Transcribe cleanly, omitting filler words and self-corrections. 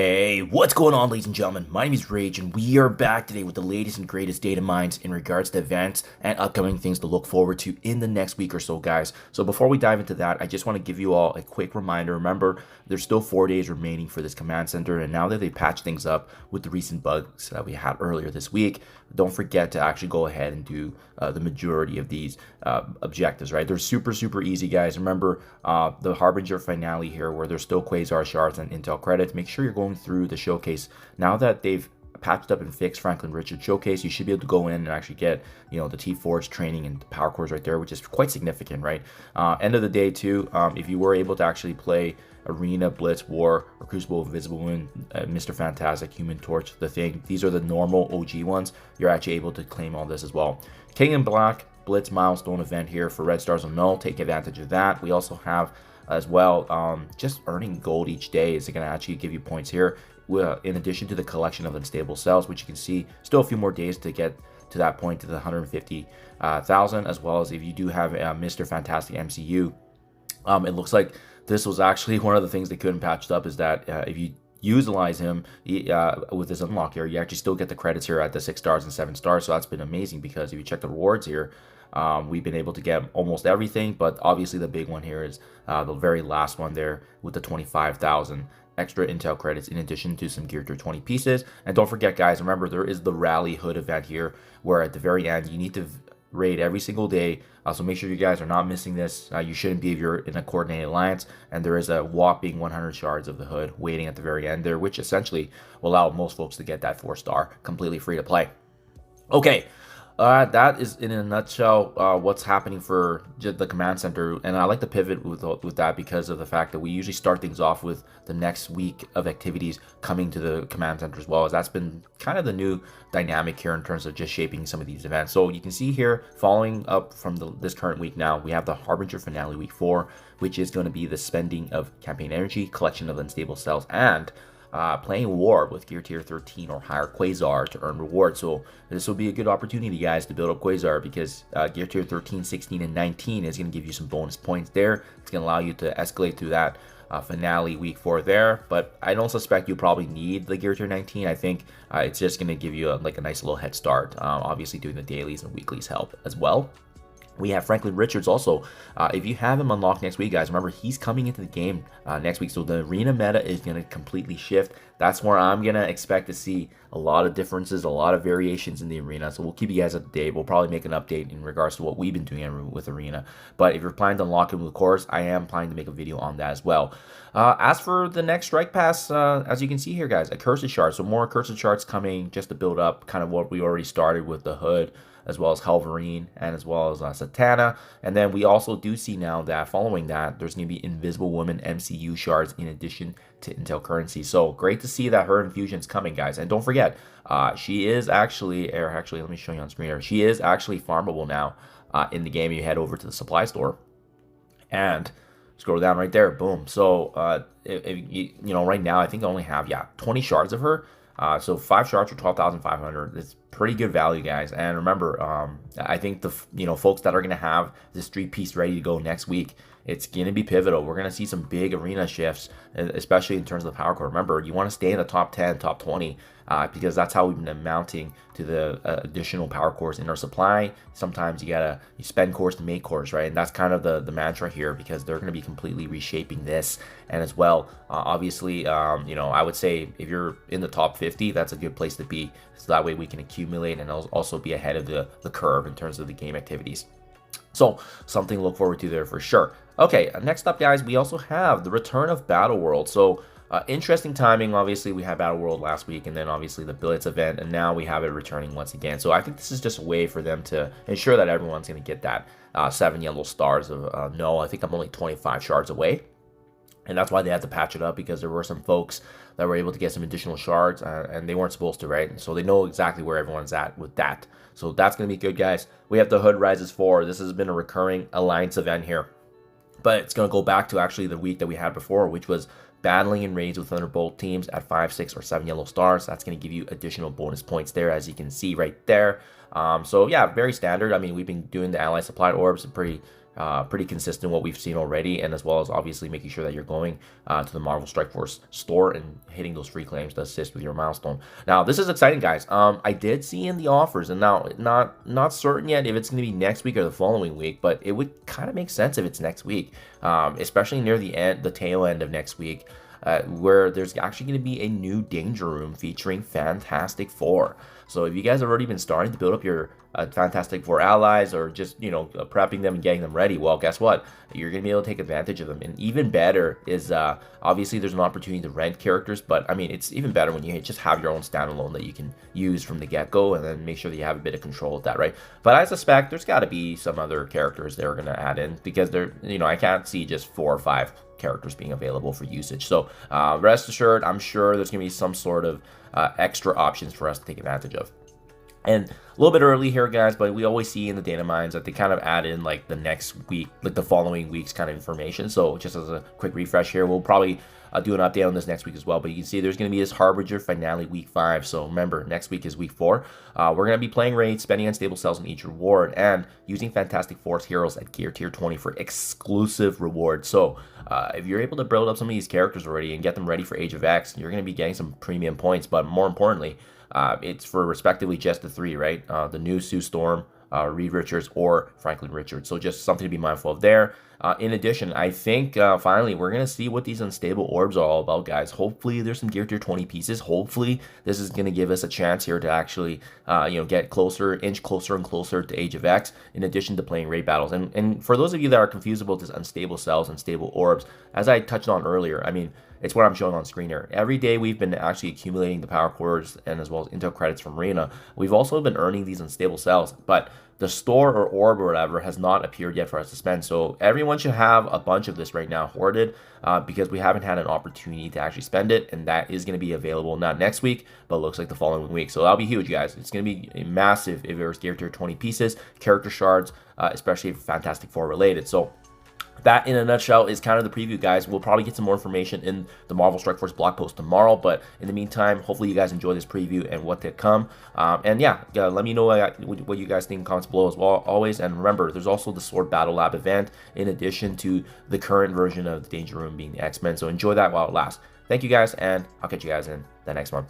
Hey, what's going on, ladies and gentlemen? My name is Rayge, and we are back today with the latest and greatest data mines in regards to events and upcoming things to look forward to in the next week or so, guys. So before we dive into that, I just want to give you all a quick reminder. Remember, there's still 4 days remaining for this command center, and now that they patched things up with the recent bugs that we had earlier this week, don't forget to actually go ahead and do the majority of these objectives, right? They're super easy, guys. Remember the Harbinger finale here, where there's still Quasar shards and Intel credits. Make sure you're going through the showcase. Now that they've patched up and fixed Franklin Richards showcase, you should be able to go in and actually get, the T-Forge training and the power cores right there, which is quite significant, right? End of the day too, if you were able to actually play Arena, Blitz, War, or Crucible, Invisible Woman, Mr. Fantastic, Human Torch, The Thing, these are the normal OG ones. You're actually able to claim all this as well. King in Black, Blitz milestone event here for Red Stars on Null. Take advantage of that. We also have as well, just earning gold each day is going to actually give you points here, in addition to the collection of unstable cells, which you can see still a few more days to get to that point, to the 150,000, as well as if you do have Mr. Fantastic MCU. It looks like this was actually one of the things they couldn't patch up, is that if you utilize him with this unlock here, you actually still get the credits here at the 6 stars and 7 stars. So that's been amazing, because if you check the rewards here, we've been able to get almost everything, but obviously the big one here is the very last one there with the 25,000 extra intel credits, in addition to some gear tier 20 pieces. And don't forget, guys, remember there is the rally hood event here, where at the very end you need to raid every single day. So make sure you guys are not missing this. You shouldn't be if you're in a coordinated alliance. And there is a whopping 100 shards of the hood waiting at the very end there, which essentially will allow most folks to get that 4-star completely free to play. Okay, that is in a nutshell what's happening for the command center. And I like to pivot with that, because of the fact that we usually start things off with the next week of activities coming to the command center, as well as that's been kind of the new dynamic here in terms of just shaping some of these events. So you can see here, following up from this current week now, we have the Harbinger finale week 4, which is going to be the spending of campaign energy, collection of unstable cells, and playing War with Gear Tier 13 or higher Quasar to earn rewards. So this will be a good opportunity, guys, to build up Quasar, because Gear Tier 13, 16, and 19 is going to give you some bonus points there. It's going to allow you to escalate through that finale week 4 there. But I don't suspect you probably need the Gear Tier 19. I think it's just going to give you a nice little head start. Obviously doing the dailies and weeklies help as well. We have Franklin Richards also. If you have him unlocked next week, guys, remember he's coming into the game next week. So the arena meta is going to completely shift. That's where I'm going to expect to see a lot of differences, a lot of variations in the arena. So we'll keep you guys up to date. We'll probably make an update in regards to what we've been doing with arena. But if you're planning to unlock him with cores, I am planning to make a video on that as well. As for the next strike pass, as you can see here, guys, a cursed shard. So more cursed shards coming just to build up kind of what we already started with the hood, as well as Halvarine, and as well as Satana. And then we also do see now that following that, there's going to be Invisible Woman MCU shards in addition to Intel currency. So great to see that her infusion's coming, guys. And don't forget, she is actually, or actually, let me show you on screen here. She is actually farmable now in the game. You head over to the supply store and scroll down right there, boom. So if you know, right now I think I only have 20 shards of her. So 5 shards for 12,500. It's pretty good value, guys. And remember, I think the folks that are gonna have this 3-piece ready to go next week, it's gonna be pivotal. We're gonna see some big arena shifts, especially in terms of the power core. Remember, you want to stay in the top 10, top 20, because that's how we've been amounting to the additional power cores in our supply. Sometimes you spend cores to make cores, right? And that's kind of the mantra here, because they're going to be completely reshaping this. And as well, obviously, I would say if you're in the top 50, that's a good place to be. So that way we can accumulate and also be ahead of the curve in terms of the game activities. So something to look forward to there for sure. Okay, next up, guys, we also have the return of Battleworld. So interesting timing. Obviously, we had Battleworld last week, and then obviously the Blitz event, and now we have it returning once again. So I think this is just a way for them to ensure that everyone's going to get that 7 yellow stars of no. I think I'm only 25 shards away. And that's why they had to patch it up, because there were some folks that were able to get some additional shards and they weren't supposed to, right? So they know exactly where everyone's at with that. So that's going to be good, guys. We have the Hood Rises 4. This has been a recurring Alliance event here. But it's going to go back to actually the week that we had before, which was battling in raids with Thunderbolt teams at 5, 6, or 7 yellow stars. That's going to give you additional bonus points there, as you can see right there. So yeah, very standard. I mean, we've been doing the ally supplied orbs pretty pretty consistent what we've seen already, and as well as obviously making sure that you're going to the Marvel Strike Force store and hitting those free claims to assist with your milestone. Now, this is exciting, guys. I did see in the offers, and now not certain yet if it's going to be next week or the following week, but it would kind of make sense if it's next week, especially near the tail end of next week. Where there's actually going to be a new Danger Room featuring Fantastic Four. So if you guys have already been starting to build up your Fantastic Four allies, or just, prepping them and getting them ready, well, guess what? You're going to be able to take advantage of them. And even better is, obviously there's an opportunity to rent characters, but I mean, it's even better when you just have your own standalone that you can use from the get-go, and then make sure that you have a bit of control with that, right? But I suspect there's got to be some other characters they're going to add in, because they're, I can't see just 4 or 5 characters being available for usage. So rest assured, I'm sure there's gonna be some sort of extra options for us to take advantage of. And a little bit early here, guys, but we always see in the data mines that they kind of add in like the next week, like the following week's kind of information. So just as a quick refresh here, we'll probably do an update on this next week as well. But you can see there's going to be this Harbinger finale week 5. So remember, next week is week 4. We're going to be playing raids, spending unstable cells on each reward, and using Fantastic Four's heroes at gear tier 20 for exclusive rewards. So if you're able to build up some of these characters already and get them ready for Age of X, you're going to be getting some premium points. But more importantly, it's for respectively just the 3, right? The new Sue Storm, Reed Richards, or Franklin Richards. So just something to be mindful of there. In addition, I think finally we're going to see what these unstable orbs are all about, guys. Hopefully there's some gear tier 20 pieces. Hopefully this is going to give us a chance here to actually get closer, inch closer and closer to Age of X, in addition to playing raid battles. And for those of you that are confused about this unstable cells, unstable orbs, as I touched on earlier, I mean, it's what I'm showing on screen here. Every day we've been actually accumulating the power cores and as well as intel credits from Arena. We've also been earning these unstable cells, but the store or orb or whatever has not appeared yet for us to spend. So everyone should have a bunch of this right now hoarded, because we haven't had an opportunity to actually spend it, and that is going to be available not next week, but looks like the following week. So that'll be huge, guys. It's going to be a massive if there's gear tier 20 pieces, character shards, especially if Fantastic Four related. So that, in a nutshell, is kind of the preview, guys. We'll probably get some more information in the Marvel Strike Force blog post tomorrow, but in the meantime, hopefully you guys enjoy this preview and what to come. And yeah, let me know what you guys think in comments below as well, always. And remember, there's also the Sword Battle Lab event, in addition to the current version of the Danger Room being the X-Men. So enjoy that while it lasts. Thank you, guys, and I'll catch you guys in the next one.